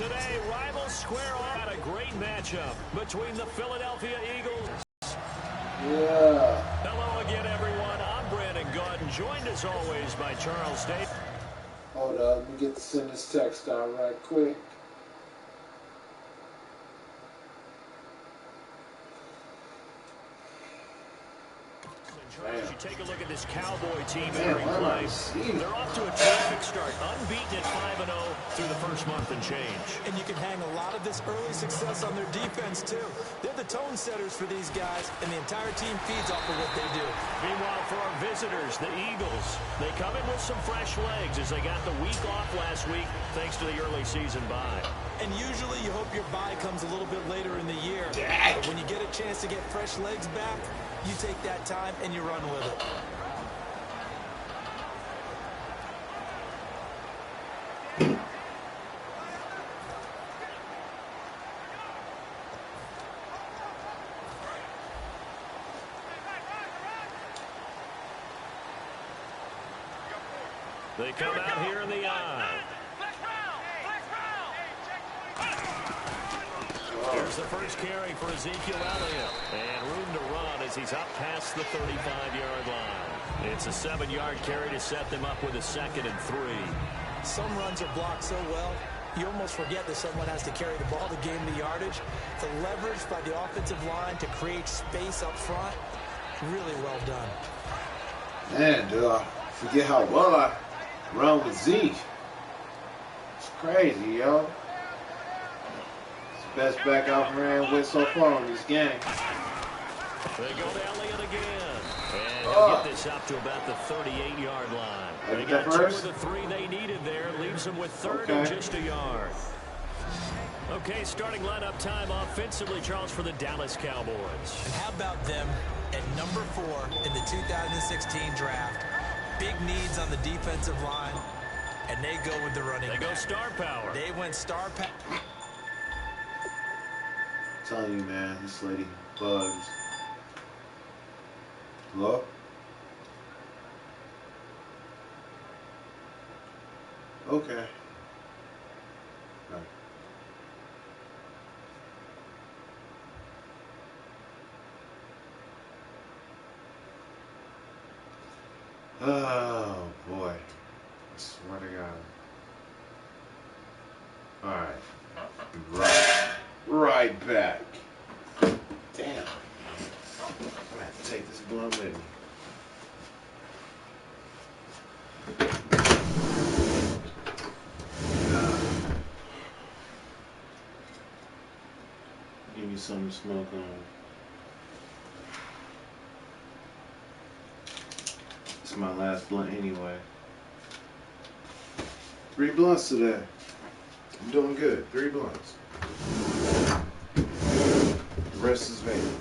Today, rivals square off at a great matchup between the Philadelphia Eagles. Yeah. Hello again, everyone. I'm Brandon Gordon, joined as always by Charles State. Hold up, let me get to send this text out right quick. As you take a look at this Cowboy team entering play, they're off to a terrific start, unbeaten at 5-0 through the first month and change. And you can hang a lot of this early success on their defense, too. They're the tone setters for these guys, and the entire team feeds off of what they do. Meanwhile, for our visitors, the Eagles, they come in with some fresh legs as they got the week off last week thanks to the early season bye. And usually you hope your bye comes a little bit later in the year. But when you get a chance to get fresh legs back, you take that time and you run with it. They come out here in the eye. Here's the first carry for Ezekiel Elliott. And room to run as he's up past the 35-yard line. It's a 7-yard carry to set them up with a 2nd and 3. Some runs are blocked so well, you almost forget that someone has to carry the ball to gain the yardage. The leverage by the offensive line to create space up front, really well done. Man, dude, I forget how well I run with Zeke. It's crazy, yo. Best back I've ran with so far in this game. They go to Elliott again. And he'll get this up to about the 38-yard line. They got 2 of the 3 they needed there. Leaves them with 3rd and just a yard. Okay, starting lineup time offensively, Charles, for the Dallas Cowboys. And how about them at number 4 in the 2016 draft? Big needs on the defensive line, and they go with the running back. They go star power. They went star power. I'm telling you, man, this lady bugs. Hello? Okay. Right. Oh boy. I swear to God. Alright. Right back. Damn. I'm gonna have to take this blunt with me. Give me something to smoke on. It's my last blunt anyway. 3 blunts today. I'm doing good. 3 blunts. The rest is vapor.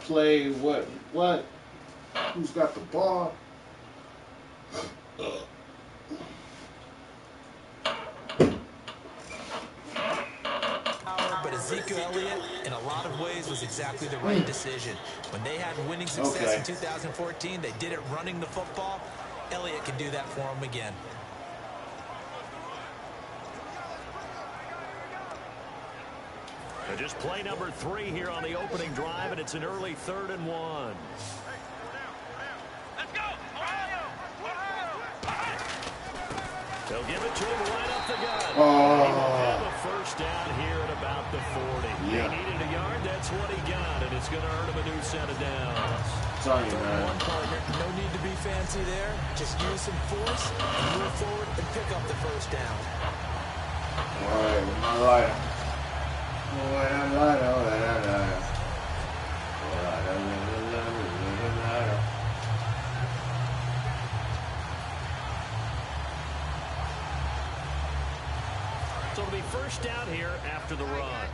play. What? Who's got the ball? But Ezekiel Elliott, in a lot of ways, was exactly the right decision. When they had winning success in 2014, they did it running the football. Elliott can do that for them again. Just play number 3 here on the opening drive, and it's an early 3rd and 1. Let's go! They'll give it to him right up the gut. Oh. He will have a first down here at about the 40. Yeah. He needed a yard. That's what he got, and it's going to earn him a new set of downs. Sorry, Third and man. 1, partner. No need to be fancy there. Just use some force and move forward and pick up the first down. All right, with my lighter. So it'll be first down here after the run.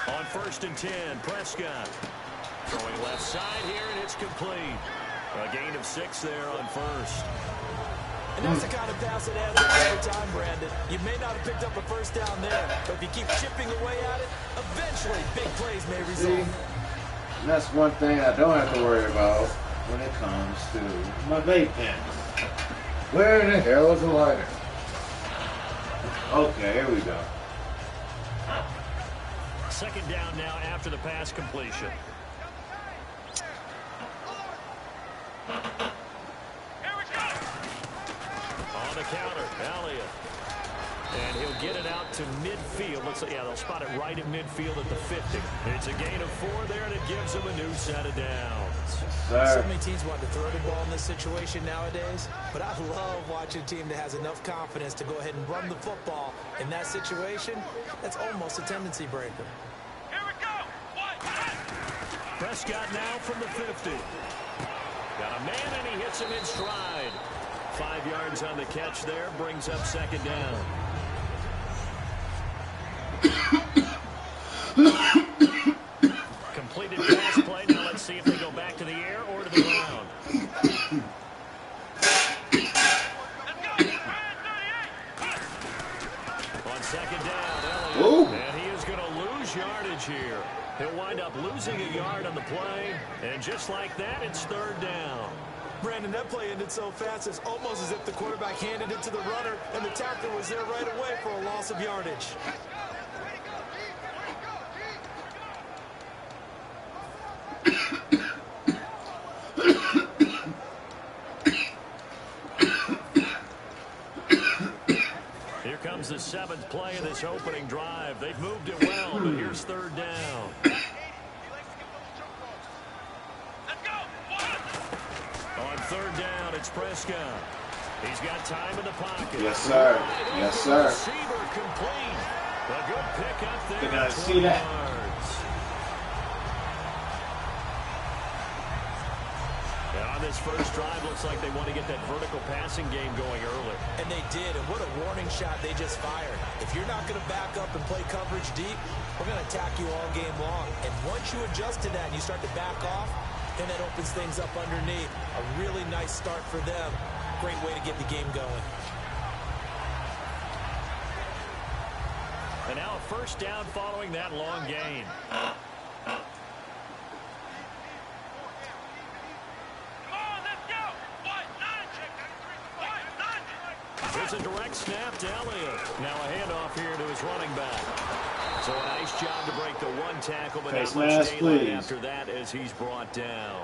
On 1st and 10, Prescott. Throwing left side here, and it's complete. A gain of 6 there on 1st. And that's the kind of pass that adds up every time, Brandon. You may not have picked up a first down there, but if you keep chipping away at it, eventually big plays may result. And that's one thing I don't have to worry about when it comes to my vape pen. Where the hell is the lighter? Okay, here we go. 2nd down now after the pass completion. On the counter, Elliott. And he'll get it out to midfield. Looks like, yeah, they'll spot it right at midfield at the 50. It's a gain of 4 there, and it gives them a new set of downs. So many teams want to throw the ball in this situation nowadays, but I love watching a team that has enough confidence to go ahead and run the football. In that situation, that's almost a tendency breaker. Prescott now from the 50. Got a man, and he hits him in stride. 5 yards on the catch there, brings up 2nd down. Completed pass play. Now let's see if they go back to the air or to the ground. On 2nd down, Elliott. And he is going to lose yardage here. He'll wind up losing a yard on the play. And just like that, it's 3rd down. Brandon, that play ended so fast, it's almost as if the quarterback handed it to the runner, and the tackler was there right away for a loss of yardage. Here comes the 7th play of this opening drive. They've moved it well, but here's 3rd down. On 3rd down, it's Prescott. He's got time in the pocket. Yes, sir. Yes, sir. Receiver complete. A good pick up there. Did I see that? Yards. And on this first drive, looks like they want to get that vertical passing game going early. And they did, and what a warning shot they just fired. If you're not going to back up and play coverage deep, we're going to attack you all game long. And once you adjust to that and you start to back off, then that opens things up underneath. A really nice start for them. Great way to get the game going. And now a first down following that long gain. There's a direct snap to Elliott. Now a handoff here to his running back. So a nice job to break the 1 tackle, but not much daylight after that as he's brought down.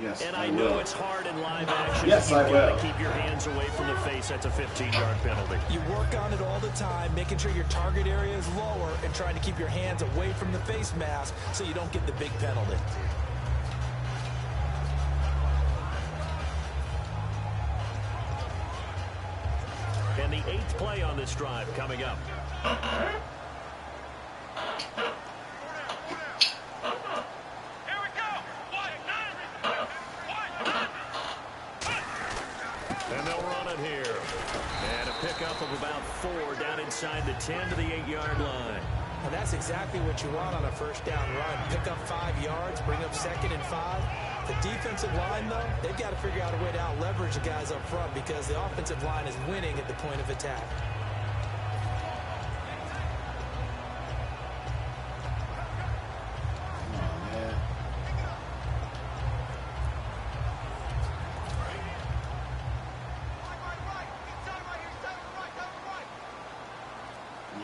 Yes, and I know it's hard in live action. Yes, I will. You've got to keep your hands away from the face. That's a 15-yard penalty. You work on it all the time, making sure your target area is lower and trying to keep your hands away from the face mask so you don't get the big penalty. And the 8th play on this drive coming up. And they'll run it here. And a pickup of about 4 down inside the 10 to the 8-yard line. And that's exactly what you want on a first down run. Pick up 5 yards, bring up 2nd and 5. The defensive line, though, they've got to figure out a way to out-leverage the guys up front because the offensive line is winning at the point of attack.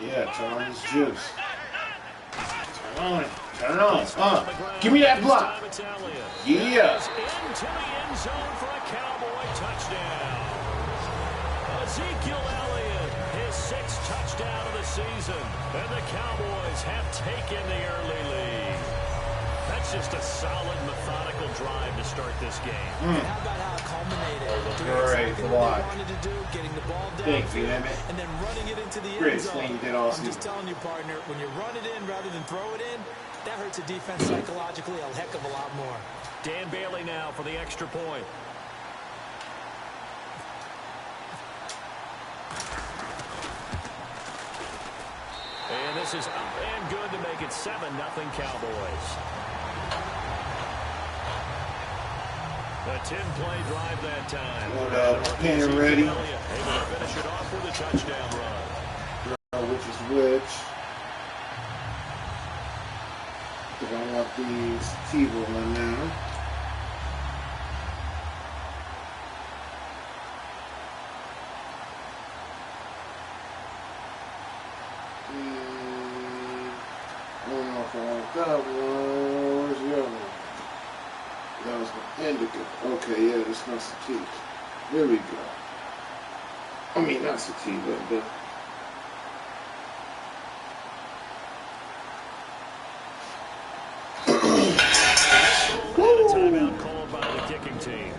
Yeah, turn on this juice. Turn on it. Turn it on. Give me that block. Yeah. Into the end zone for a Cowboy touchdown. Ezekiel Elliott, his 6th touchdown of the season. And the Cowboys have taken the early lead. That's just a solid, methodical drive to start this game. How about how it culminated? Great block. Wanted to do, getting the ball down, Thank you, Emmett. and then running it into the Great end zone. thing you did also. I'm just telling you, partner, when you run it in rather than throw it in, that hurts a defense psychologically a heck of a lot more. Dan Bailey now for the extra point. And this is up and good to make it 7-0 Cowboys. A 10-play drive that time. Load up, pin ready. Able to finish it off with a touchdown run. Which is which. Because I want these T-rolling now. I don't know if I want that one. Where's the other one? That was the indica. Okay, yeah, this not sativa. There we go. I mean, not sativa, but... Timeout called by the kicking team.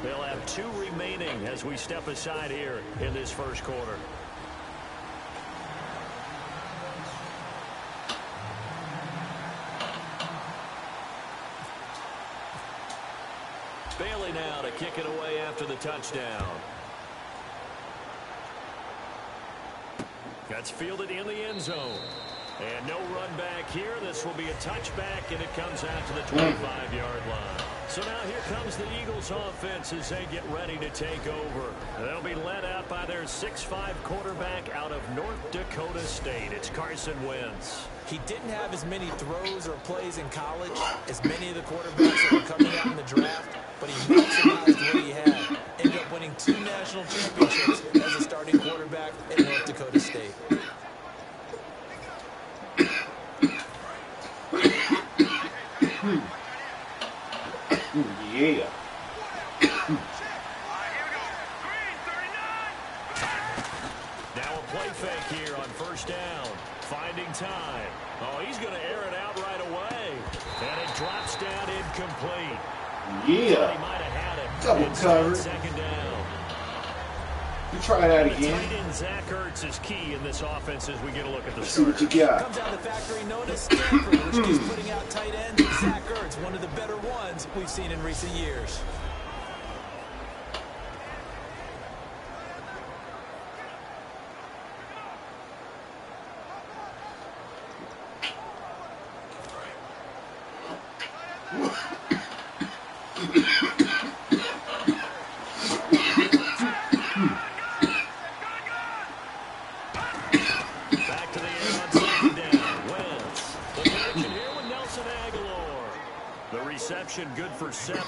They'll have 2 remaining as we step aside here in this first quarter. Bailey now to kick it away after the touchdown. That's fielded in the end zone. And no run back here. This will be a touchback, and it comes out to the 25-yard line. So now here comes the Eagles offense as they get ready to take over. They'll be led out by their 6'5" quarterback out of North Dakota State. It's Carson Wentz. He didn't have as many throws or plays in college as many of the quarterbacks that were coming out in the draft, but he maximized what he had. Ended up winning 2 national championships as a starting quarterback at North Dakota State. Yeah. Now a play fake here on first down. Finding time. Oh, he's going to air it out right away. And it drops down incomplete. Yeah. He might have had it. Double cover. Second down. You try that The again. tight end Zach Ertz is key in this offense as we get a look at the See what you starters. got. Comes out of the factory known as Stanford, which keeps putting out tight ends. Zach Ertz, one of the better ones we've seen in recent years. Good for 7.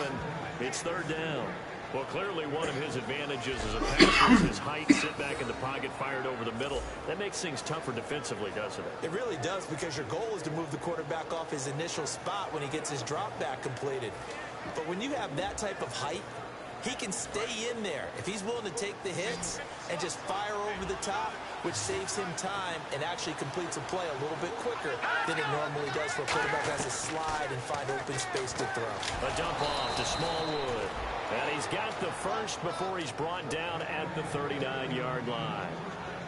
It's third down. Well, clearly one of his advantages as a passer is his height, sit back in the pocket, fired over the middle. That makes things tougher defensively, doesn't it? It really does, because your goal is to move the quarterback off his initial spot when he gets his drop back completed. But when you have that type of height, he can stay in there if he's willing to take the hits and just fire over the top, which saves him time and actually completes a play a little bit quicker than it normally does for a quarterback who has to slide and find open space to throw. A dump off to Smallwood. And he's got the first before he's brought down at the 39-yard line.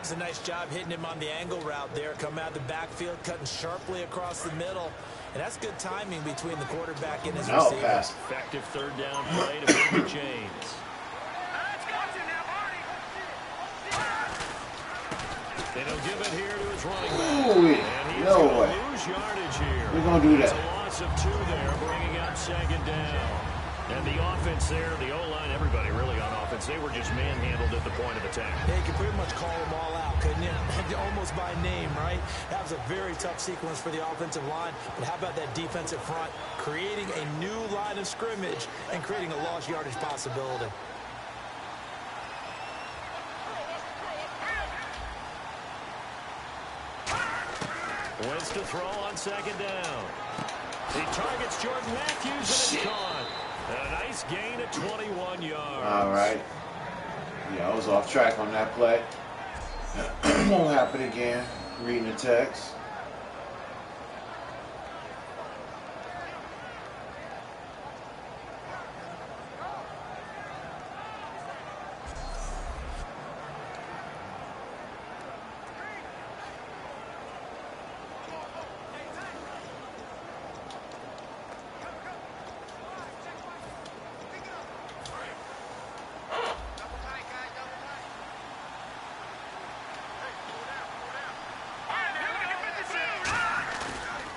It's a nice job hitting him on the angle route there. Coming out of the backfield, cutting sharply across the middle. And that's good timing between the quarterback and his receiver. Pass. Effective third down play to Big James. And he'll give it here to his running back. Ooh, And he's no going way. to lose yardage here. We're going to do It's that. a loss of 2 there, bringing up 2nd down. And the offense there, the O-line, everybody really on offense, they were just manhandled at the point of attack. Yeah, you could pretty much call them all out, couldn't you? Almost by name, right? That was a very tough sequence for the offensive line. But how about that defensive front creating a new line of scrimmage and creating a lost yardage possibility? Wentz to throw on 2nd down. He targets Jordan Matthews, and it's caught. A nice gain of 21 yards. All right. Yeah, I was off track on that play. Won't happen again. Reading the text.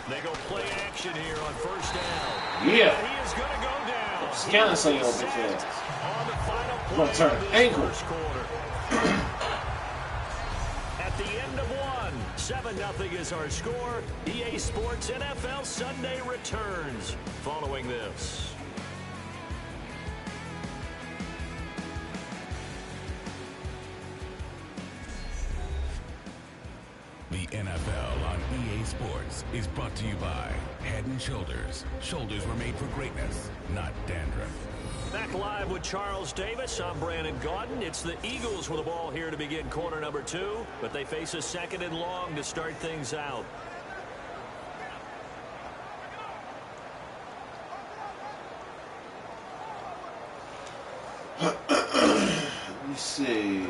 They go play action here on 1st down. Yeah. He is going to go down. Scanning some of your bitch ass. On the final play Gonna turn of this ankle. first quarter. At the end of 1, 7-0 is our score. EA Sports NFL Sunday returns following this. The NFL on EA Sports is brought to you by Head & Shoulders. Shoulders were made for greatness, not dandruff. Back live with Charles Davis. I'm Brandon Gaudin. It's the Eagles with the ball here to begin quarter number 2, but they face a 2nd and long to start things out. Let me see.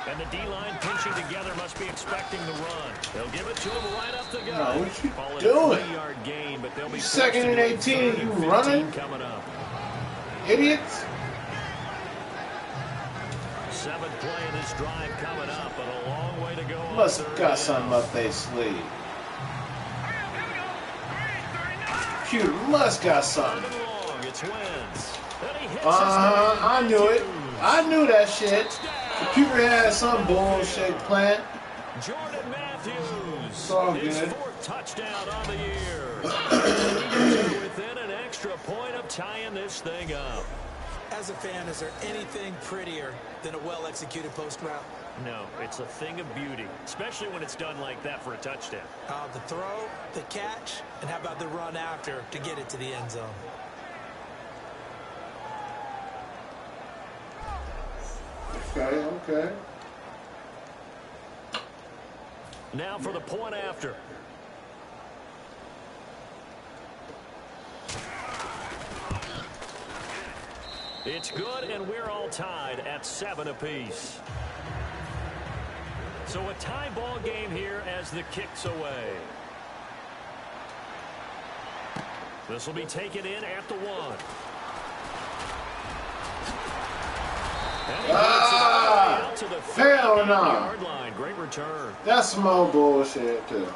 And the D-line pinching together must be expecting the run. They'll give it to him right up the gut. No, what you Call it doing? a 3-yard gain, but they'll be 2nd and 18, you running? Coming up. Idiots. 7th play of this drive coming up, but a long way to go. Must have got something up their sleeve. Computer must got something. Long, it's Wentz. I knew it. I knew that shit. Computer had some bullshit plan. Jordan Matthews. It's all his good. 4th touchdown on the year. Eagles are within an extra point of tying this thing up. As a fan, is there anything prettier than a well-executed post route? No, it's a thing of beauty, especially when it's done like that for a touchdown. The throw, the catch, and how about the run after to get it to the end zone? Okay. Now for the point after. It's good, and we're all tied at 7 apiece. So a tie ball game here as the kick's away. This will be taken in at the 1. Out to the hell no. 30-yard line. Great return. That's some old bullshit too.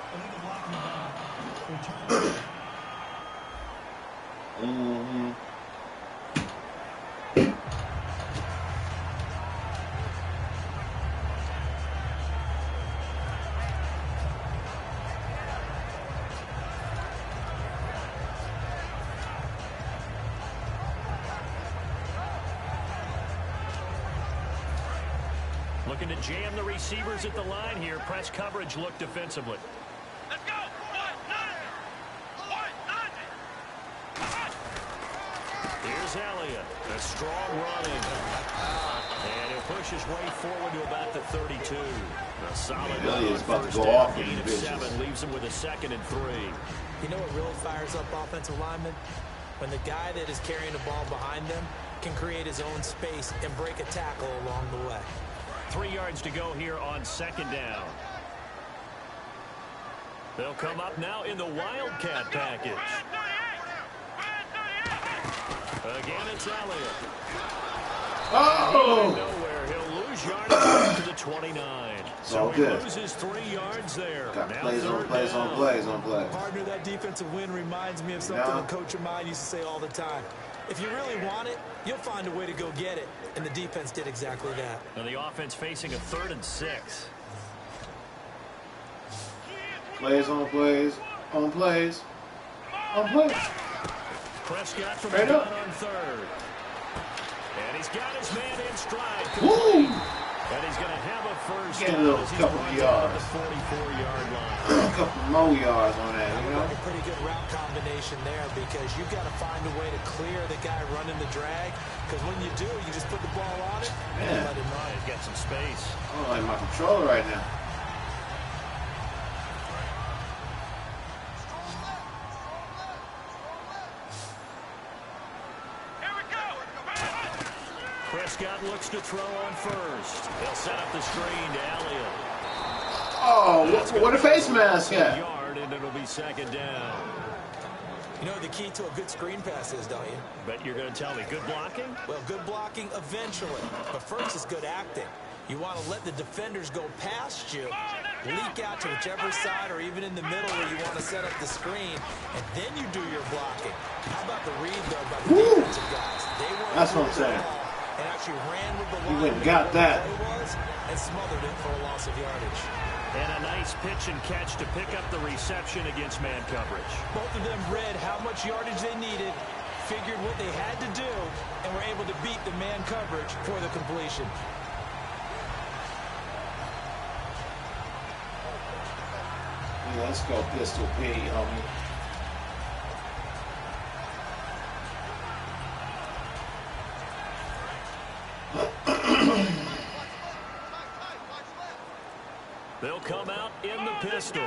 Looking to jam the receivers at the line here. Press coverage look defensively. Let's go. Here's Elliott. A strong running. And he'll push his way forward to about the 32. A solid Elliott's about to first go down. off Gain of these 7 bitches. leaves him with a 2nd and 3. You know what really fires up offensive linemen? When the guy that is carrying the ball behind them can create his own space and break a tackle along the way. 3 yards to go here on 2nd down. They'll come up now in the Wildcat package. Again, it's Elliott. Oh! Nowhere. He'll lose yardage to the 29. So he good. loses 3 yards there. Got Now plays on plays on plays on plays. Partner, that defensive win reminds me of something a coach of mine used to say all the time. If you really want it, you'll find a way to go get it. And the defense did exactly that. And the offense facing a 3rd and 6. Plays on plays on plays on plays. Prescott from the gun on 3rd. And he's got his man in stride. Woo! And he's going to have a first Get a down little as he couple runs yards. out of the 44-yard line. A couple more yards on that, you know? A pretty good route combination there because you've got to find a way to clear the guy running the drag. Because when you do, you just put the ball on it and let him run. He's got some space. I don't like my controller right now. Prescott looks to throw on 1st. He'll set up the screen to Elliott. Oh, what a face mask at. Yard, and it'll be 2nd down. You know the key to a good screen pass is, don't you? Bet you're going to tell me good blocking? Well, good blocking eventually. But first is good acting. You want to let the defenders go past you, leak out to whichever side or even in the middle where you want to set up the screen, and then you do your blocking. How about the read, though, by the defensive guys? They were That's what I'm saying. And actually ran with the You line went and got that. And smothered it for a loss of yardage. And a nice pitch and catch to pick up the reception against man coverage. Both of them read how much yardage they needed, figured what they had to do, and were able to beat the man coverage for the completion. Yeah, let's go pistol P, homie. They'll come out in the pistol.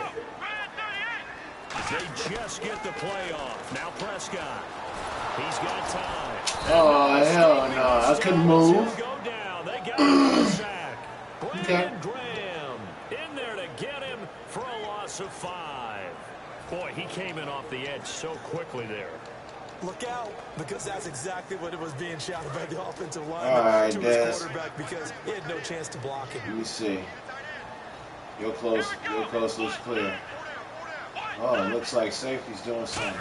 They just get the play off. Now Prescott. He's got time. Oh, hell no. I couldn't move. Go down. They got him for a sack. Okay. Brandon Graham in there to get him for a loss of 5. Boy, he came in off the edge so quickly there. Look out, because that's exactly what it was being shouted by the offensive line right, to Des. his quarterback because he had no chance to block him. Let me see. You're close. You're close. Looks clear. Oh, it looks like safety's doing something.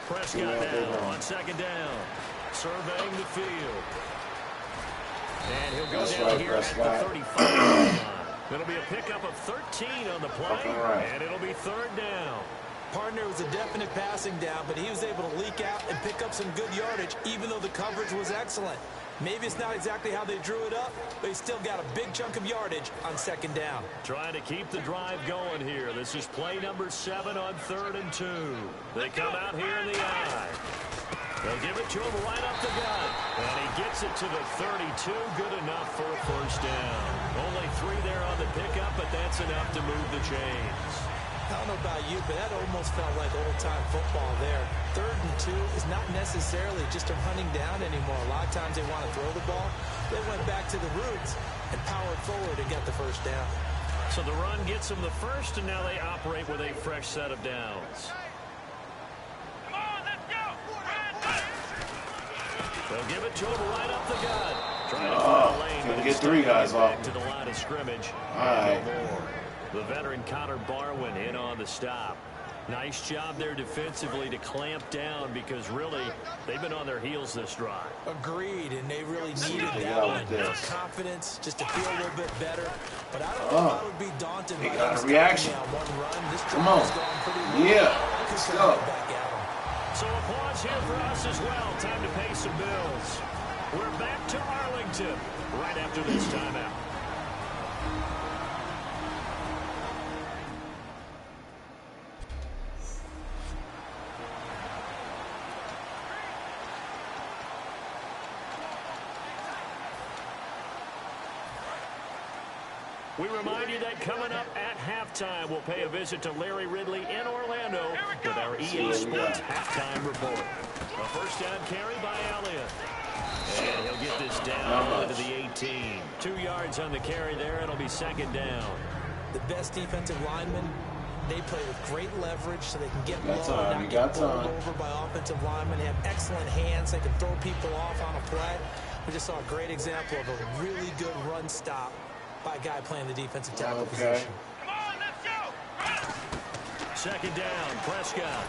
Prescott now on 2nd down. Surveying the field. And he'll go That's down right, here Prescott. at the 35-yard line. It'll be a pickup of 13 on the play, right. and it'll be 3rd down. Partner was a definite passing down, but he was able to leak out and pick up some good yardage, even though the coverage was excellent. Maybe it's not exactly how they drew it up, but he still got a big chunk of yardage on 2nd down. Trying to keep the drive going here. This is play number 7 on 3rd and 2. They come out here in the eye. They'll give it to him right up the gut. And he gets it to the 32. Good enough for a 1st down. Only 3 there on the pickup, but that's enough to move the chains. I don't know about you, but that almost felt like old-time football there. 3rd and 2 is not necessarily just a running down anymore. A lot of times they want to throw the ball. They went back to the roots and powered forward and got the 1st down. So the run gets them the 1st, and now they operate with a fresh set of downs. Come on, let's go! They'll give it to him right up the gut. Trying to find a lane, couldn't but get instead 3 guys back off. to the line of scrimmage. All right. No more. The veteran Connor Barwin in on the stop. Nice job there defensively to clamp down because really they've been on their heels this drive. Agreed, and they really needed they that got one. with this. Confidence, just to feel a little bit better. But I don't know if I would be daunted He by got them a reaction. stopping me on one run. This Come drive on. has gone pretty well. Yeah. Could Let's come go. right back at 'em. So applause here for us as well. Time to pay some bills. We're back to Arlington right after this timeout. We remind you that coming up at halftime, we'll pay a visit to Larry Ridley in Orlando with our EA Sports halftime report. A 1st down carry by Elliott. And he'll get this down to the 18. 2 yards on the carry there. It'll be 2nd down. The best defensive lineman They play with great leverage so they can get low time. and not get bowled over by offensive linemen. They have excellent hands. They can throw people off on a play. We just saw a great example of a really good run stop by a guy playing the defensive tackle position. Come on, let's go. Second down, Prescott.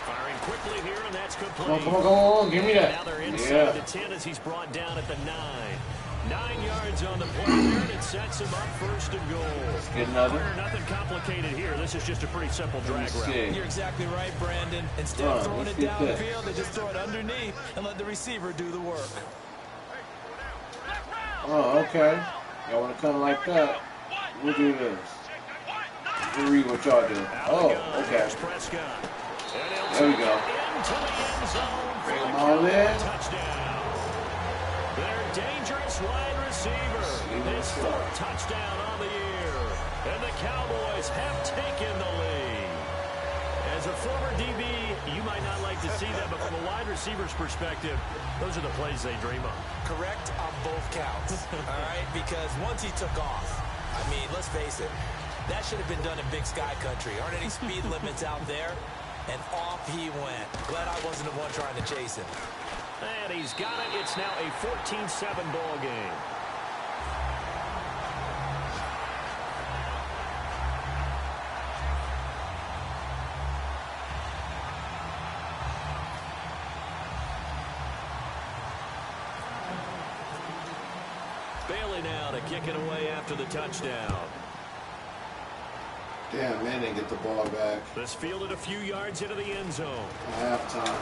Firing quickly here, and that's complete. Come on, give me that. Now they're inside the 10 as he's brought down at the 9. 9 yards on the play there, and it sets him up first and goal. Let's get another. Nothing complicated here. This is just a pretty simple drag route. You're exactly right, Brandon. Instead of throwing it downfield, they just throw it underneath and let the receiver do the work. Oh, okay. Y'all want to come like that? We'll do this. We'll read what y'all do. Oh, okay. There we go. Bring them all in. Touchdown. Their dangerous wide receiver. His 4th touchdown on the year. And the Cowboys have taken the lead. As a former DB, you might not like to see that, but from a wide receiver's perspective, those are the plays they dream of. Correct on both counts, all right? Because once he took off, I mean, let's face it, that should have been done in Big Sky Country. Aren't any speed limits out there? And off he went. Glad I wasn't the one trying to chase him. And he's got it. It's now a 14-7 ball game. Bailey now to kick it away after the touchdown. Damn, man, they get the ball back. This fielded a few yards into the end zone. Halftime.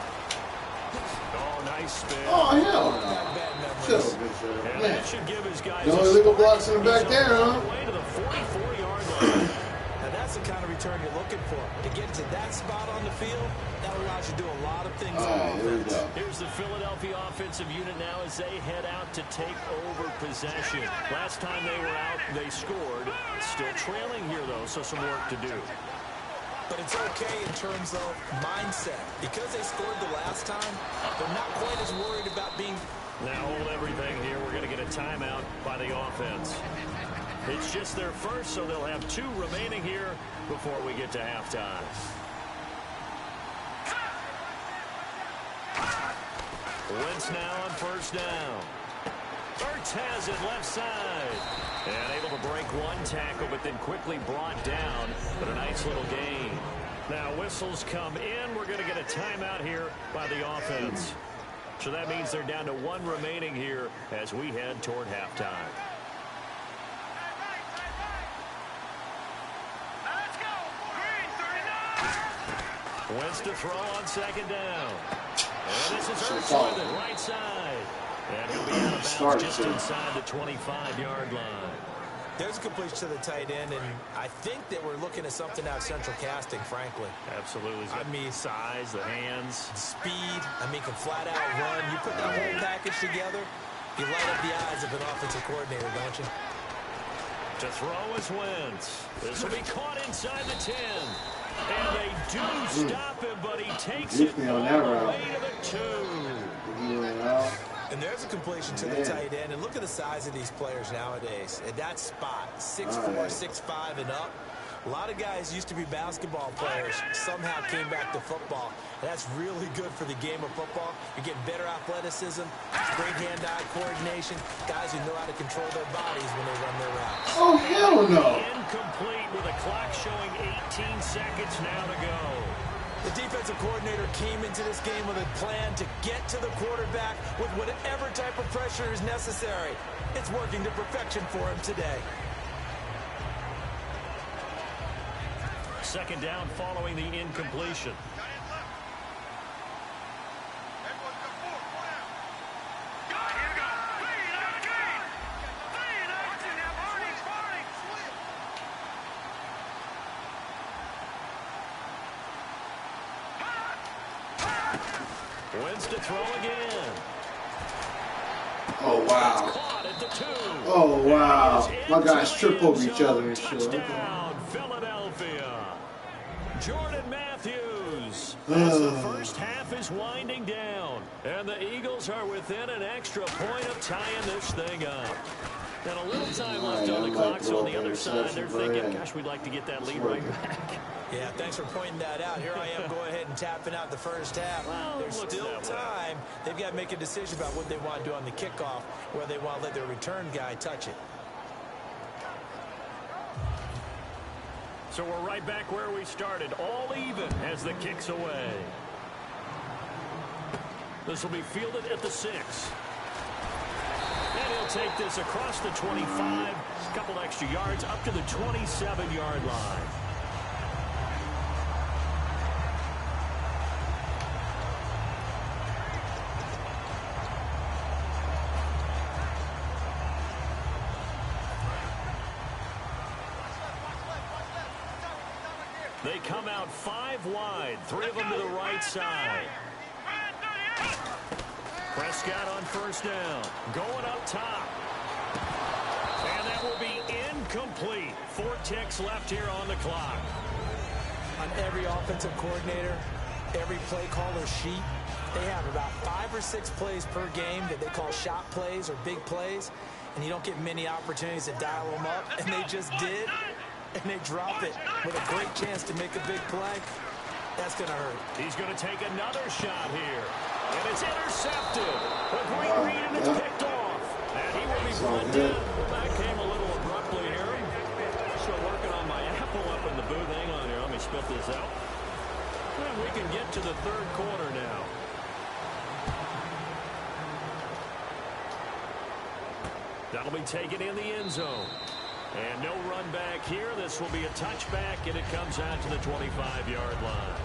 Oh, nice spin. Oh, hell no. Should have been there. And that should give his guys the only legal blocks in the back there, huh? Way to the 44-yard line. Now that's the kind of return you're looking for. To get to that spot on the field, that allows you to do a lot of things on offense. Here's the Philadelphia offensive unit now as they head out to take over possession. Last time they were out, they scored. Still trailing here, though, so some work to do. But it's okay in terms of mindset. Because they scored the last time, they're not quite as worried about being... Now hold everything here. We're going to get a timeout by the offense. It's just their first, so they'll have 2 remaining here before we get to halftime. Wentz now on first down. Ertz has it left side. And able to break one tackle, but then quickly brought down. But a nice little gain. Now whistles come in. We're going to get a timeout here by the offense. So that means they're down to 1 remaining here as we head toward halftime. Let's go. Green 39. Wentz to throw on second down. And this is Ertz with it right side. And he'll be out of bounds just inside the 25-yard line. There's a completion to the tight end, and I think that we're looking at something out of central casting, frankly. Absolutely. I mean, size, the hands. Speed. I mean, can flat out run. You put that whole package together, you light up the eyes of an offensive coordinator, don't you? To throw is Wentz. This will be caught inside the 10. And they do stop him, but he takes it all the way to the 2. And there's a completion to the tight end. And look at the size of these players nowadays. At that spot, 6'4", 6'5", and up. A lot of guys used to be basketball players, somehow came back to football. And that's really good for the game of football. You're getting better athleticism, great hand-eye coordination, guys who know how to control their bodies when they run their routes. Oh, hell no. Incomplete with a clock showing 18 seconds now to go. The defensive coordinator came into this game with a plan to get to the quarterback with whatever type of pressure is necessary. It's working to perfection for him today. Second down following the incompletion. Wentz to throw again. Oh, wow. Caught at the 2. Oh, wow. My guys trip over each other and shit. Touchdown, Philadelphia. Jordan Matthews. As the first half is winding down. And the Eagles are within an extra point of tying this thing up. And a little time left on the clock, so on the other side, they're thinking, gosh, we'd like to get that lead right back. Yeah, thanks for pointing that out. Here I am going ahead and tapping out the first half. Well, there's still time. They've got to make a decision about what they want to do on the kickoff, where they want to let their return guy touch it. So we're right back where we started, all even as the kick's away. This will be fielded at the 6. And he'll take this across the 25, a couple extra yards, up to the 27-yard line. They come out 5 wide, 3 of them to the right side. Prescott on first down, going up top. And that will be incomplete. 4 ticks left here on the clock. On every offensive coordinator, every play caller sheet, they have about 5 or 6 plays per game that they call shot plays or big plays, and you don't get many opportunities to dial them up, and they just did, and they drop it with a great chance to make a big play. That's going to hurt. He's going to take another shot here. And it's intercepted. A great read, and it's picked off. And he will be brought down. Well, that came a little abruptly here. Still working on my apple up in the booth. Hang on here. Let me spit this out. And we can get to the third quarter now. That'll be taken in the end zone. And no run back here. This will be a touchback, and it comes out to the 25-yard line.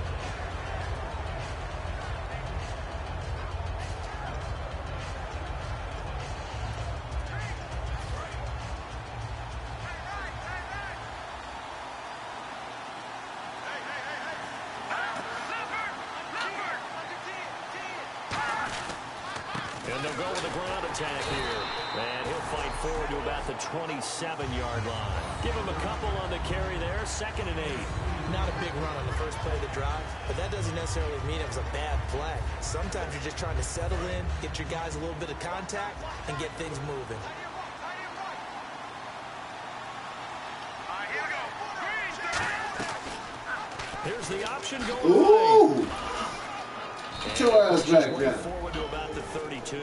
And they'll go with a ground attack here. And he'll fight forward to about the 27-yard line. Give him a couple on the carry there. 2nd and 8. Not a big run on the first play of the drive, but that doesn't necessarily mean it was a bad play. Sometimes you're just trying to settle in, get your guys a little bit of contact, and get things moving. Here's the option going away. Get your ass back there. Forward to about the 32.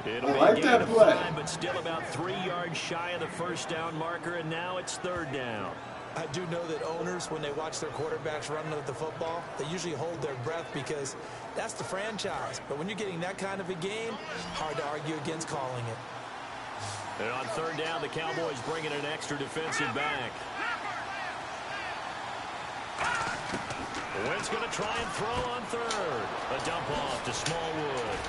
It'll I be like a gain that of play. 5, but still about 3 yards shy of the first down marker, and now it's 3rd down. I do know that owners, when they watch their quarterbacks run with the football, they usually hold their breath because that's the franchise. But when you're getting that kind of a game, hard to argue against calling it. And on 3rd down, the Cowboys bring in an extra defensive back. Wentz going to try and throw on 3rd. A dump off to Smallwood.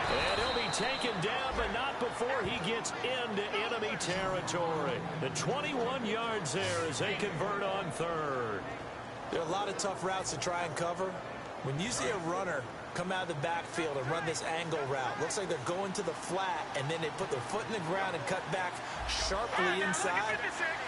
And he'll be taken down, but not before he gets into enemy territory. The 21 yards there as they convert on 3rd. There are a lot of tough routes to try and cover. When you see a runner come out of the backfield and run this angle route, looks like they're going to the flat, and then they put their foot in the ground and cut back sharply inside,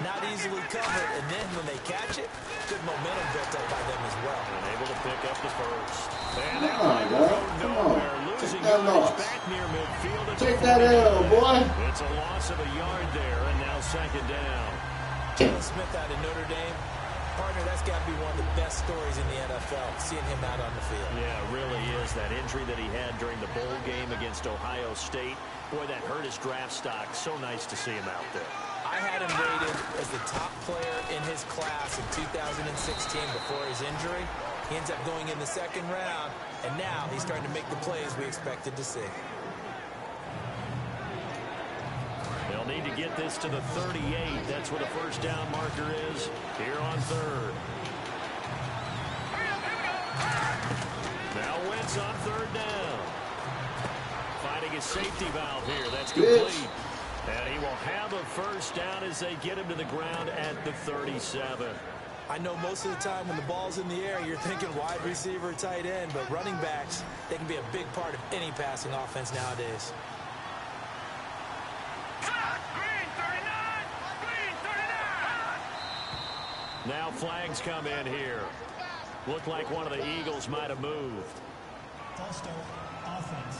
not easily covered, and then when they catch it, good momentum built up by them as well. And able to pick up the first. And that Come on, might bro. go Come nowhere. on. Losing Take that yards loss. back near midfield. It's Take a that L, boy. It's a loss of a yard there, and now 2nd down. Jalen Smith out of Notre Dame. Partner, that's got to be one of the best stories in the NFL, seeing him out on the field. Yeah, it really is. That injury that he had during the bowl game against Ohio State, boy, that hurt his draft stock. So nice to see him out there. I had him rated as the top player in his class in 2016 before his injury. He ends up going in the 2nd round, and now he's starting to make the plays we expected to see. They'll need to get this to the 38. That's where the first down marker is here on 3rd. Now Wentz on 3rd down. Finding a safety valve here. That's complete. And he will have a first down as they get him to the ground at the 37. I know most of the time when the ball's in the air, you're thinking wide receiver, tight end, but running backs, they can be a big part of any passing offense nowadays. Now flags come in here. Looked like one of the Eagles might have moved. False start, offense.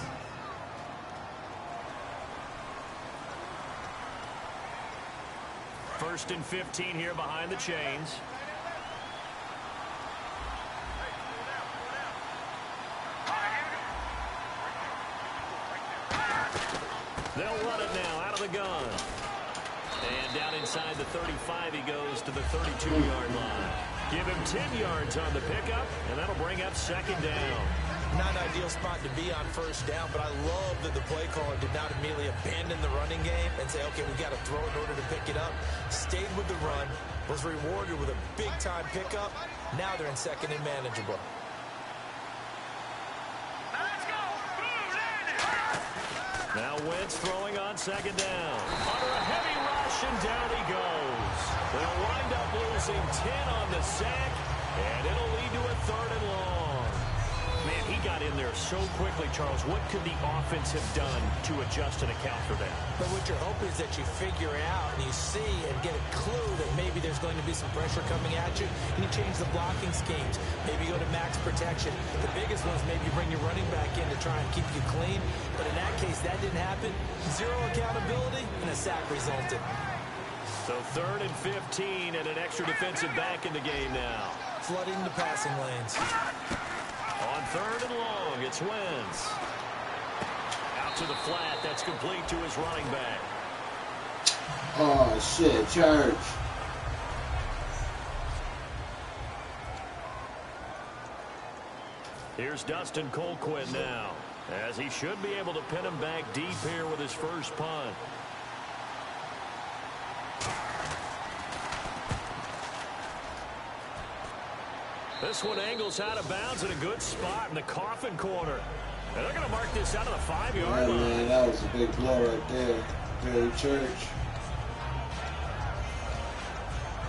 First and 15 here behind the chains. They'll run it now out of the gun. And down inside the 35, he goes to the 32-yard line. Give him 10 yards on the pickup, and that'll bring up second down. Not an ideal spot to be on first down, but I love that the play caller did not immediately abandon the running game and say, okay, we've got to throw in order to pick it up. Stayed with the run, was rewarded with a big-time pickup. Now they're in second and manageable. Now Wentz throwing on second down. Under a heavy rush, and down he goes. They'll wind up losing 10 on the sack, and it'll lead to a third and long. Man, he got in there so quickly, Charles. What could the offense have done to adjust and account for that? But what you're hoping is that you figure out and you see and get a clue that maybe there's going to be some pressure coming at you, and you change the blocking schemes. Maybe go to max protection. The biggest one is maybe bring your running back in to try and keep you clean. But in that case, that didn't happen. Zero accountability, and a sack resulted. So third and 15 and an extra defensive back in the game now. Flooding the passing lanes. On third and long, it's Wentz. Out to the flat, that's complete to his running back. Oh, shit, charge. Here's Dustin Colquitt now, as he should be able to pin him back deep here with his first punt. This one angles out of bounds in a good spot in the coffin corner. And they're going to mark this out of the 5-yard line. Man, that was a big blow right there. Very Church.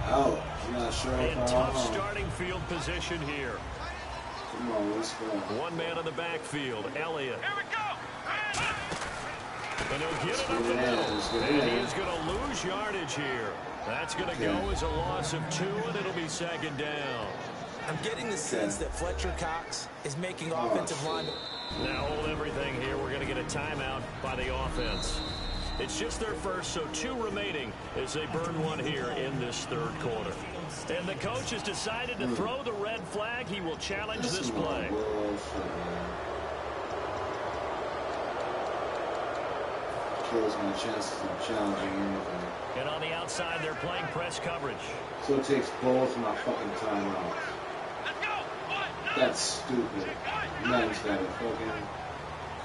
Out. I'm not sure if I'm tough starting field position here. Come on, let's go. One man in the backfield, Elliott. Here we go. And he'll get it up the middle. And he is going to lose yardage here. That's going to go as a loss of 2, and it'll be second down. I'm getting the sense that Fletcher Cox is making offensive linemen. Now hold everything here. We're going to get a timeout by the offense. It's just their first, so 2 remaining as they burn one here in this third quarter. And the coach has decided to throw the red flag. He will challenge this play. Kills my chances of challenging anything. And on the outside, they're playing press coverage. So it takes both my fucking timeouts. Let's go. 1, 2. That's stupid. Man's gotta fucking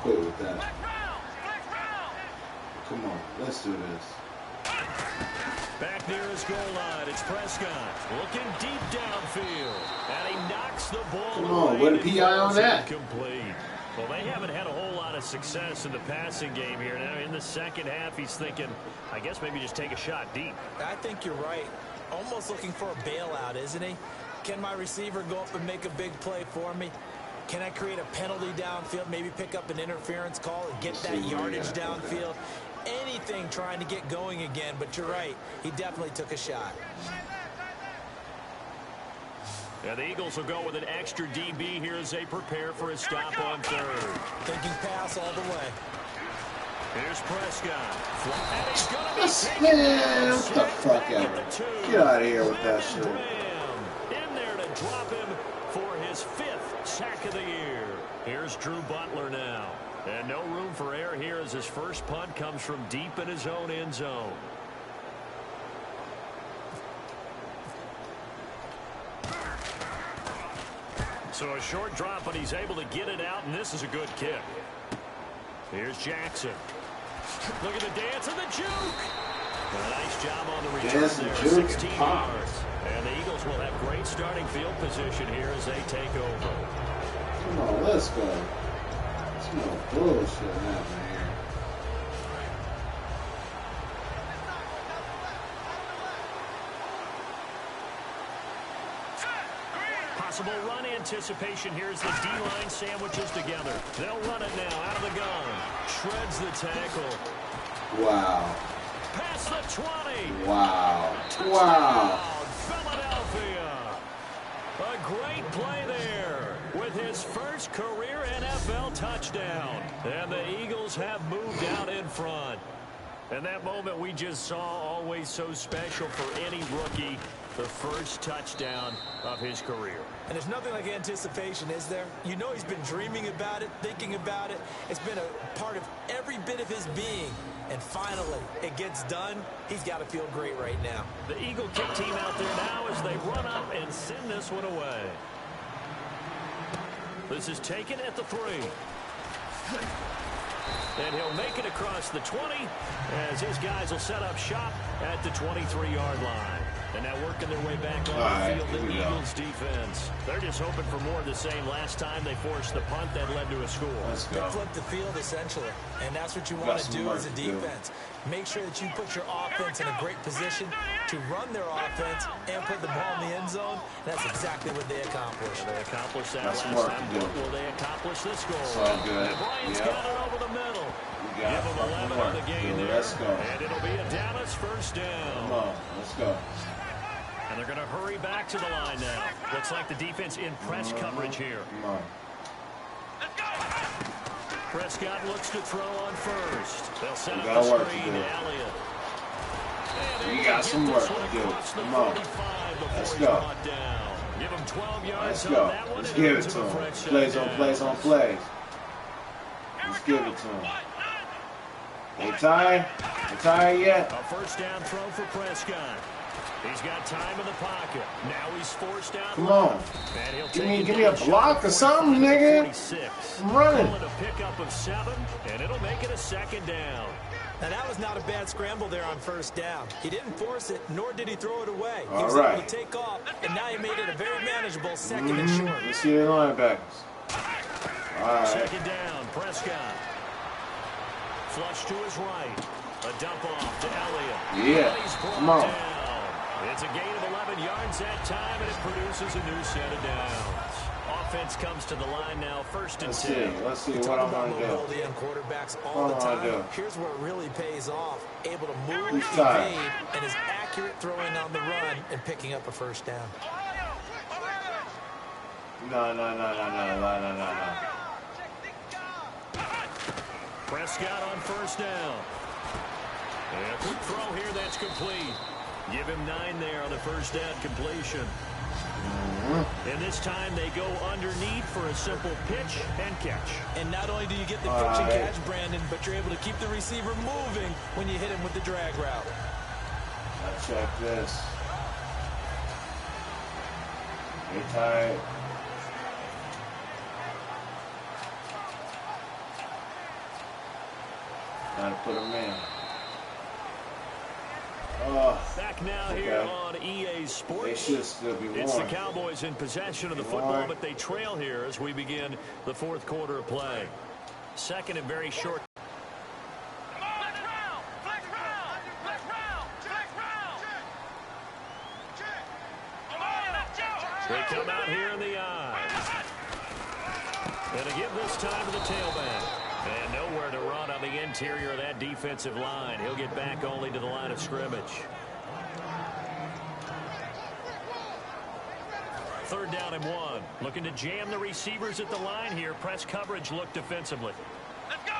quit with that. Flex round. Come on, let's do this. Back near his goal line, it's Prescott looking deep downfield, and he knocks the ball Come on, away. what a PI on that? Complete. Well, they haven't had a whole lot of success in the passing game here. Now, in the second half, he's thinking, I guess maybe just take a shot deep. I think you're right. Almost looking for a bailout, isn't he? Can my receiver go up and make a big play for me? Can I create a penalty downfield, maybe pick up an interference call and get that yardage downfield? Anything trying to get going again, but you're right. He definitely took a shot. Yeah, the Eagles will go with an extra DB here as they prepare for a stop on third. Thinking pass all the way. Here's Prescott. And he's going to be Man, what the fuck out. Get out of here with that shit. In there to drop him for his 5th sack of the year. Here's Drew Butler now. And no room for error here as his first punt comes from deep in his own end zone. So a short drop, but he's able to get it out, and this is a good kick. Here's Jackson. Look at the dance and the juke. A nice job on the return there, 16 yards. And the Eagles will have great starting field position here as they take over. Come on, let's go. There's no bullshit happening here. Possible run anticipation here as the D-line sandwiches together. They'll run it now out of the gun. Shreds the tackle. Wow. Past the 20. Wow. Touchdown, Wow. Philadelphia. A great play there with his first career NFL touchdown. And the Eagles have moved out in front. And that moment we just saw, always so special for any rookie, the first touchdown of his career. And there's nothing like anticipation, is there? You know he's been dreaming about it, thinking about it. It's been a part of every bit of his being. And finally, it gets done. He's got to feel great right now. The Eagle kick team out there now as they run up and send this one away. This is taken at the 3. And he'll make it across the 20 as his guys will set up shop at the 23-yard line. And now working their way back on the field, the Eagles defense. They're just hoping for more of the same. Last time they forced the punt that led to a score. They flipped the field, essentially. And that's what you want to do as a defense. Make sure that you put your offense in a great position to run their offense and put the ball in the end zone. And that's exactly what they accomplished. They accomplished that last time. Will they accomplish this goal? So good. And Bryant's got it over the middle. Give him 11 on the game there. Let's go. And it'll be a Dallas first down. Come on, let's go. And they're going to hurry back to the line now. Looks like the defense in press coverage here. Come on. Prescott looks to throw on first. They'll set up got the work to screen do. to Elliott. You got some work to do. Come on. Let's go. Give him 12 yards Let's on go. that one. Let's give it to him. Plays on plays on plays. Let's give it to him. They tired? They tired yet? A first down throw for Prescott. He's got time in the pocket. Now he's forced out. Come on. Give me a block or something, nigga. I'm running. A pickup of 7, and it'll make it a second down. Now, that was not a bad scramble there on first down. He didn't force it, nor did he throw it away. He was able to take off, and now he made it a very manageable second and short. Let's see the linebackers. All right. Second down, Prescott. Flush to his right. A dump off to Elliott. Yeah. Come on. Down. It's a gain of 11 yards that time, and it produces a new set of downs. Offense comes to the line now, first and 10. Let's see what I'm going to do. Mobility on quarterbacks all the time. Here's where it really pays off. Able to move, evade, and is accurate throwing on the run and picking up a first down. No. Prescott on first down. And a quick throw here that's complete. Give him 9 there on the first down completion. And this time they go underneath for a simple pitch and catch. And not only do you get the pitch and catch, Brandon, but you're able to keep the receiver moving when you hit him with the drag route. Let's check this. They tired. Gotta put him in. Back now here on EA Sports. They should still be It's the Cowboys in possession of the football, but they trail here as we begin the fourth quarter of play. Second and very short. They come out here in the eye. And to give this time to the tailback. And nowhere to run on the interior of that defensive line. He'll get back only to the line of scrimmage. Third down and 1. Looking to jam the receivers at the line here. Press coverage look defensively. Let's go.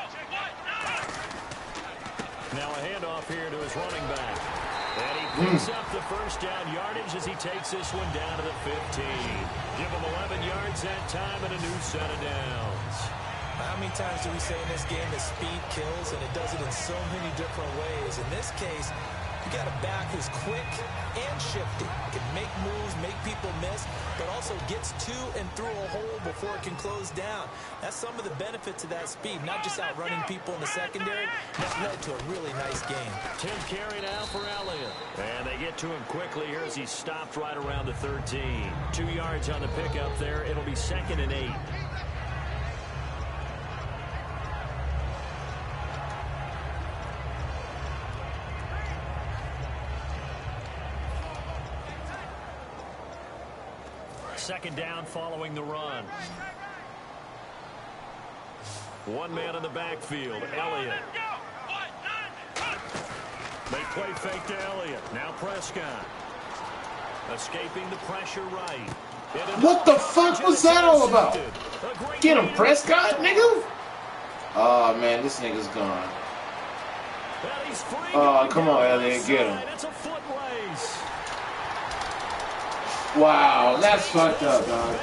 Now a handoff here to his running back. And he picks up the first down yardage as he takes this one down to the 15. Give him 11 yards that time and a new set of downs. How many times do we say in this game that speed kills, and it does it in so many different ways? In this case, you got a back who's quick and shifty. Can make moves, make people miss, but also gets to and through a hole before it can close down. That's some of the benefits of that speed, not just outrunning people in the secondary. That led to a really nice game. 10th carry now for Elliott. And they get to him quickly here as he stopped right around the 13. 2 yards on the pickup there. It'll be 2nd and 8. Second down following the run. One man in the backfield, Elliott. They play fake to Elliott. Now Prescott. Escaping the pressure right. What the fuck was that all about? Get him, Prescott, nigga. Oh, man, this nigga's gone. And he's free. Oh, come on, Elliott, get him. It's a foot race. Wow, that's fucked up, dog.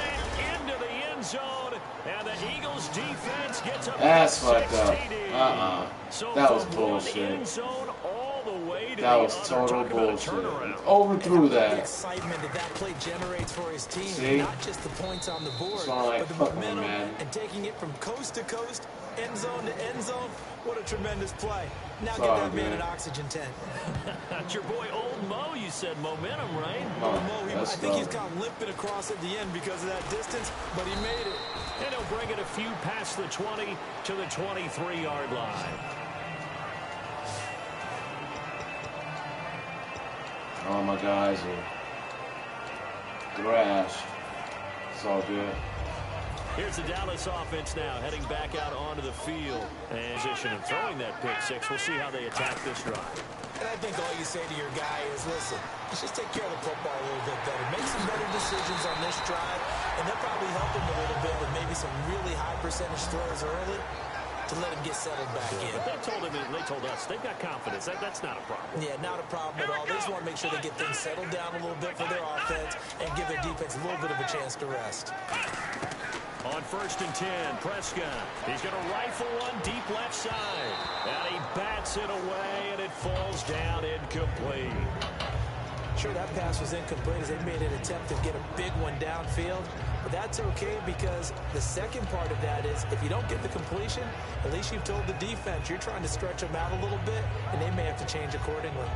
Into the end zone, and the Eagles defense gets a That's fucked up. 16. That was bullshit. End zone all the way to That the was other. total Talk about a bullshit. turnaround. Overthrew The that. excitement that play generates for his team. See? Not just the points on the board, So I'm like, but the fuck him, momentum man. and taking it from coast to coast, end zone to end zone. What a tremendous play. Now It's give all that man good. an oxygen tank. That's your boy Old Mo, you said momentum, right? Oh, I that's think he's tough. kind of limping across at the end because of that distance, but he made it. And he'll bring it a few past the 20 to the 23-yard line. All my guys are thrashed. It's all good. Here's the Dallas offense now, heading back out onto the field. And position and throwing that pick six. We'll see how they attack this drive. And I think all you say to your guy is, listen, let's just take care of the football a little bit better. Make some better decisions on this drive, and they'll probably help him a little bit with maybe some really high percentage throws early to let him get settled back in. But they told him, and they told us, they've got confidence. That's not a problem. Yeah, not a problem at all. They just want to make sure they get things settled down a little bit for their offense and give their defense a little bit of a chance to rest. On 1st and 10, Prescott. He's going to rifle one deep left side. And he bats it away, and it falls down incomplete. Sure, that pass was incomplete as they made an attempt to get a big one downfield. But that's okay because the second part of that is if you don't get the completion, at least you've told the defense you're trying to stretch them out a little bit, and they may have to change accordingly.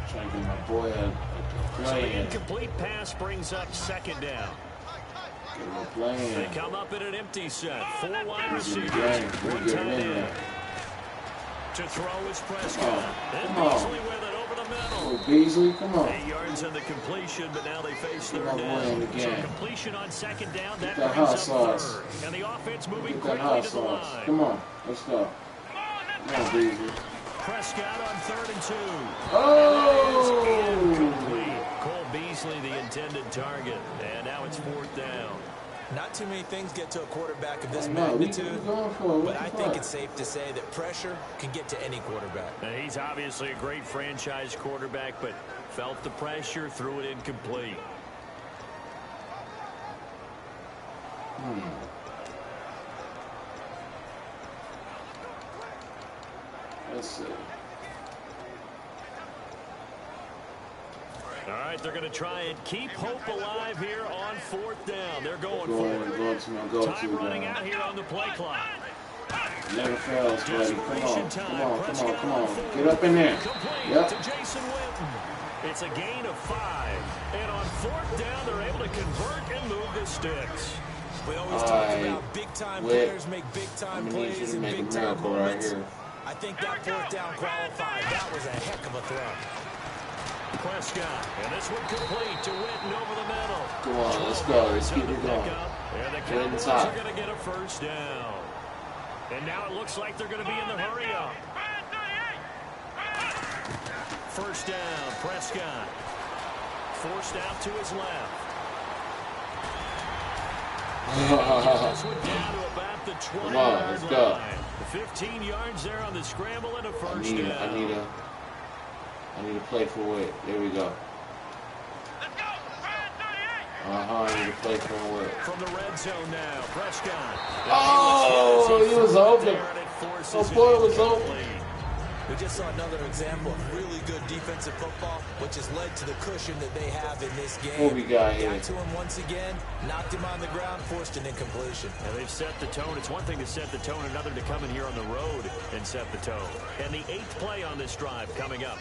Trying to get my boy a So play the in. incomplete pass brings up 2nd down. Get him a play They in. come up in an empty set. 4 wide We're getting receivers, game. We're 1 getting tight in end. there. To throw is Prescott. Oh, And come on. Beasley with it over the middle. Oh, Beasley, come on. 8 yards on the completion, but now they face Get 3rd my boy in down. the So game. completion on 2nd down, that Get that brings hot up sauce. 3rd. And the offense moving Get that quickly hot to the sauce. line. Come on, let's go. Come on, Beasley. Prescott on 3rd and 2. Oh! Incomplete. Cole Beasley, the intended target. And now it's 4th down. Not too many things get to a quarterback of this No, we magnitude, going for it. but I think it's safe to say that pressure can get to any quarterback. And he's obviously a great franchise quarterback, but felt the pressure, threw it incomplete. Let's see. All right, they're going to try and keep hope alive here on 4th down. They're going for Going it. to my go-to Time running now. out here on the play clock. Never fails, buddy. Come on, Desperation come time. on, come Prescott on, come on. 4th. Get up in there. Complete Yep. to Jason Witten. It's a gain of 5. And on 4th down, they're able to convert and move the sticks. We always talk about big-time Whit, players make big-time I'm gonna need you plays to and make a big-time miracle right moments. here. I think that 4th down qualified. That was a heck of a throw. Prescott, and this one complete to Witten over the middle. Come on, let's go. Let's keep it going. And the Get in Cowboys top. are going to get a 1st down. And now it looks like they're going to be in the hurry-up. 1st down, Prescott. Forced out to his left. This one down to about the 20-yard let's go. line. 15 yards there on the scramble and a 1st down. I need a play for it. There we go. I need to play for it. From the red zone now, Prescott. Oh, he was open. Oh, boy, it was open. We just saw another example of really good defensive football, which has led to the cushion that they have in this game. What we got here? Got to him once again, knocked him on the ground, forced an incompletion. And they've set the tone. It's one thing to set the tone, another to come in here on the road and set the tone. And the 8th play on this drive coming up.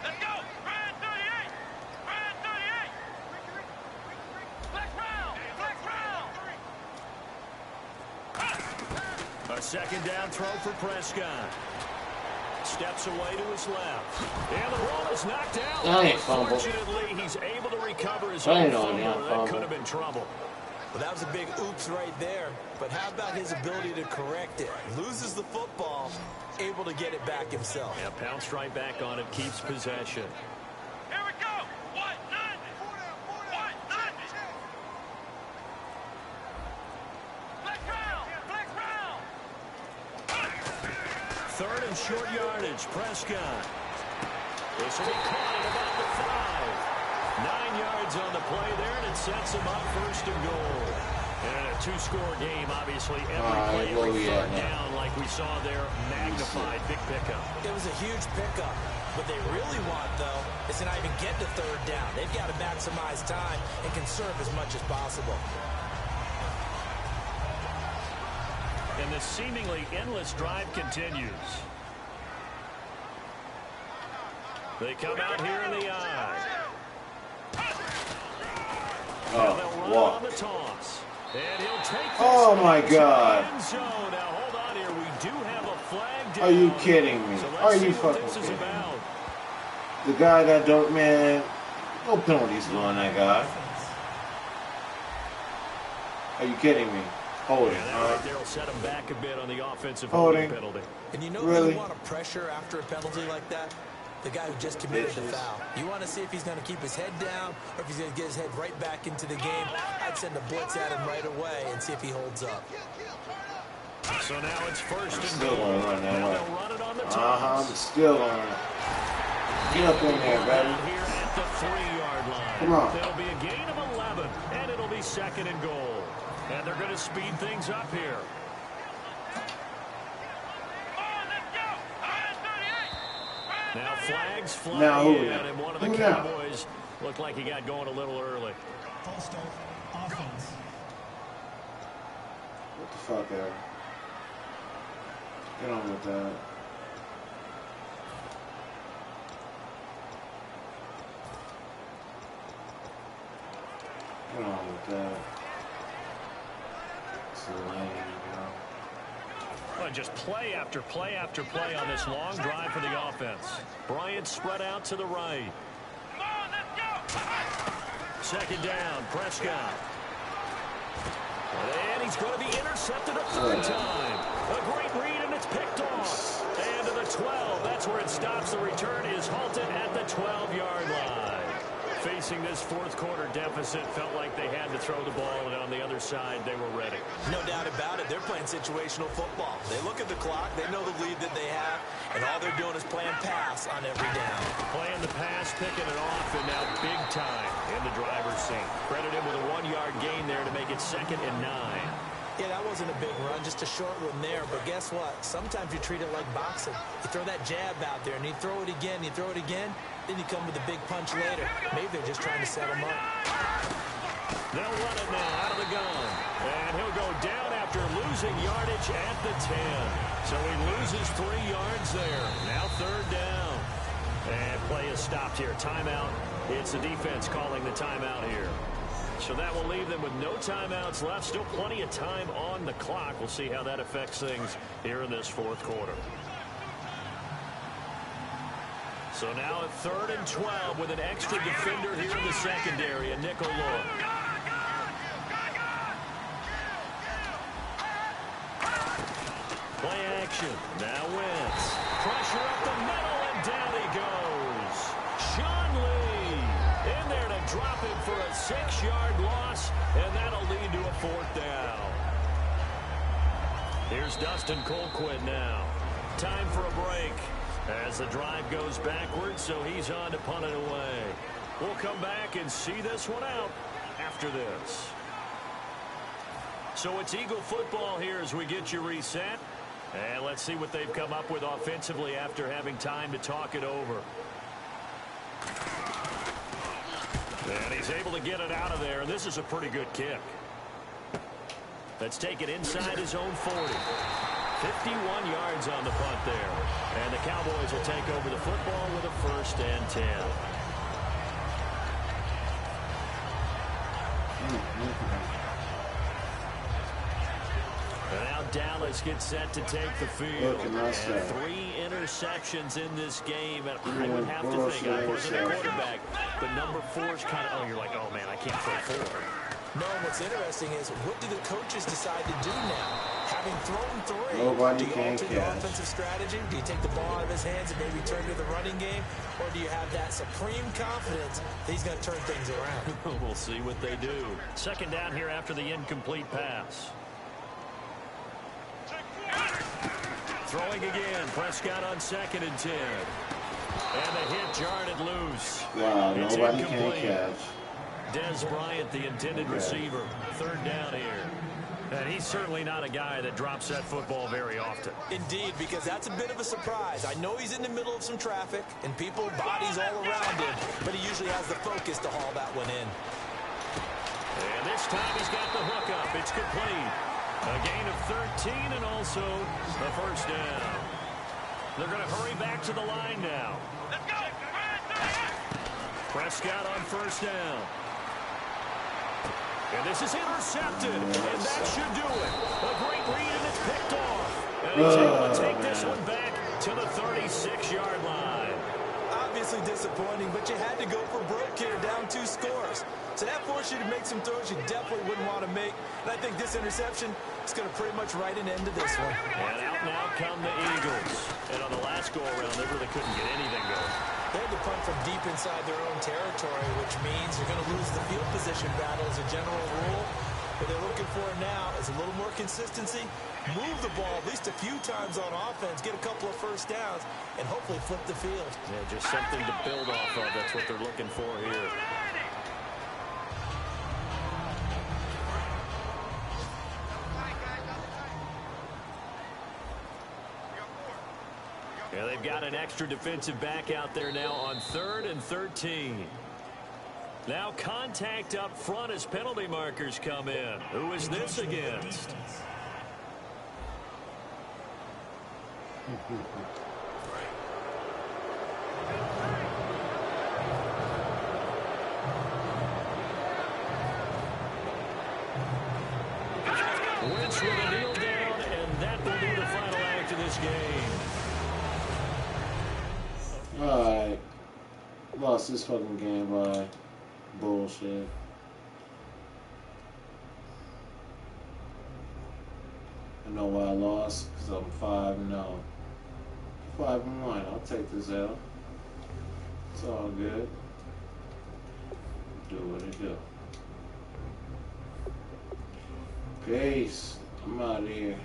Let's go! Ryan 38! Ryan 38! Flex round! Flex round! A 2nd down throw for Prescott. Steps away to his left. And the ball is knocked out. That ain't fumble. Fortunately, he's able to recover his That own ain't no fumble. damn That fumble. could have been trouble. Well, that was a big oops right there. But how about his ability to correct it? Loses the football, able to get it back himself. Yeah, pounced right back on it, keeps possession. Here we go! 1, 9, third and short yardage. Prescott. This will be caught at about the 5. 9 yards on the play there, and it sets him up first and goal. And a two-score game, obviously, every play, every third down, like we saw there, magnified. Big pickup. It was a huge pickup. What they really want, though, is to not even get to third down. They've got to maximize time and conserve as much as possible. And the seemingly endless drive continues. They come out here in the eye. Now they'll run on the toss. And he'll take this. Oh my God. Now hold on here. We do have a flag down. Are you kidding me? So Are you fucking kidding me? The guy that don't, man, no penalties on that guy. Are you kidding me? Holding. Right there will set him back a bit on the offensive holding penalty. And you know really? You want to pressure after a penalty like that? The guy who just committed the foul. You want to see if he's going to keep his head down or if he's going to get his head right back into the game. I'd send a blitz at him right away and see if he holds up. So now it's first and still goal. Run that now way. they'll run it on the toss. I'm still on it. Get up in there, baby. Here at the 3-yard line. Come on. There'll be a gain of 11, and it'll be second and goal. And they're going to speed things up here. Now flags fly in, and one of the Cowboys looked like he got going a little early. False start, offense. What the fuck, Aaron? Get on with that. Get on with that. It's lame, you know. Well, just play after play after play on this long drive for the offense. Bryant spread out to the right. Second down, Prescott. And he's going to be intercepted a third time. A great read, and it's picked off. And to the 12. That's where it stops. The return is halted at the 12-yard line. Facing this fourth quarter deficit, felt like they had to throw the ball, and on the other side, they were ready. No doubt about it. They're playing situational football. They look at the clock. They know the lead that they have, and all they're doing is playing pass on every down. Playing the pass, picking it off, and now big time in the driver's seat. Credit him with a 1-yard gain there to make it 2nd and 9. Yeah, that wasn't a big run, just a short one there. But guess what? Sometimes you treat it like boxing. You throw that jab out there, and you throw it again, you throw it again, then you come with a big punch later. Maybe they're just trying to set him up. They'll run it now out of the gun. And he'll go down after losing yardage at the 10. So he loses 3 yards there. Now third down. And play is stopped here. Timeout. It's the defense calling the timeout here. So that will leave them with no timeouts left. Still plenty of time on the clock. We'll see how that affects things here in this fourth quarter. So now at 3rd and 12 with an extra defender here in the secondary, a nickel look. Play action. Now Wentz. Pressure up the middle, and down he goes. Sean Lee in there to drop him for a 6-yard loss, and that'll lead to a 4th down. Here's Dustin Colquitt now. Time for a break as the drive goes backwards, so he's on to punt it away. We'll come back and see this one out after this. So it's Eagle football here as we get you reset. And let's see what they've come up with offensively after having time to talk it over. And he's able to get it out of there, and this is a pretty good kick. That's taken inside his own 40. 51 yards on the punt there. And the Cowboys will take over the football with a 1st and 10. And now Dallas gets set to take the field. And 3 interceptions in this game. And I would have to think, I wasn't a quarterback, but number 4 is kind of, you're like, oh man, I can't throw 4. No, what's interesting is what do the coaches decide to do now? Having thrown 3, Nobody do you can alter your catch. offensive strategy? Do you take the ball out of his hands and maybe turn to the running game? Or do you have that supreme confidence that he's going to turn things around? We'll see what they do. 2nd down here after the incomplete pass. Throwing again. Prescott on 2nd and 10. And the hit jarred it loose. Wow, It's nobody can incomplete. catch. Des Bryant, the intended receiver. 3rd down here. And he's certainly not a guy that drops that football very often. Indeed, because that's a bit of a surprise. I know he's in the middle of some traffic and people, bodies all around him, but he usually has the focus to haul that one in. And this time he's got the hook up. It's complete. A gain of 13 and also the 1st down. They're going to hurry back to the line now. Let's go. Prescott on 1st down. And this is intercepted. And that should do it. A great read and it's picked off. And he's able to take this one back to the 36-yard line. Obviously disappointing, but you had to go for broke here, down 2 scores. So that forced you to make some throws you definitely wouldn't want to make. And I think this interception is going to pretty much write an end to this one. And out now come the Eagles. And on the last go-around, they really couldn't get anything going. They had to punt from deep inside their own territory, which means you're going to lose the field position battle as a general rule. What they're looking for now is a little more consistency, move the ball at least a few times on offense, get a couple of 1st downs, and hopefully flip the field. Yeah, just something to build off of. That's what they're looking for here. Yeah, they've got an extra defensive back out there now on 3rd and 13. Now contact up front as penalty markers come in. Who is this against? Wentz with a kneel down, and that will be the final act of this game. Alright. Lost this fucking game by bullshit. I know why I lost, because I'm 5-0. 5-1. I'll take this out. It's all good. Do what it do. Peace. I'm out of here.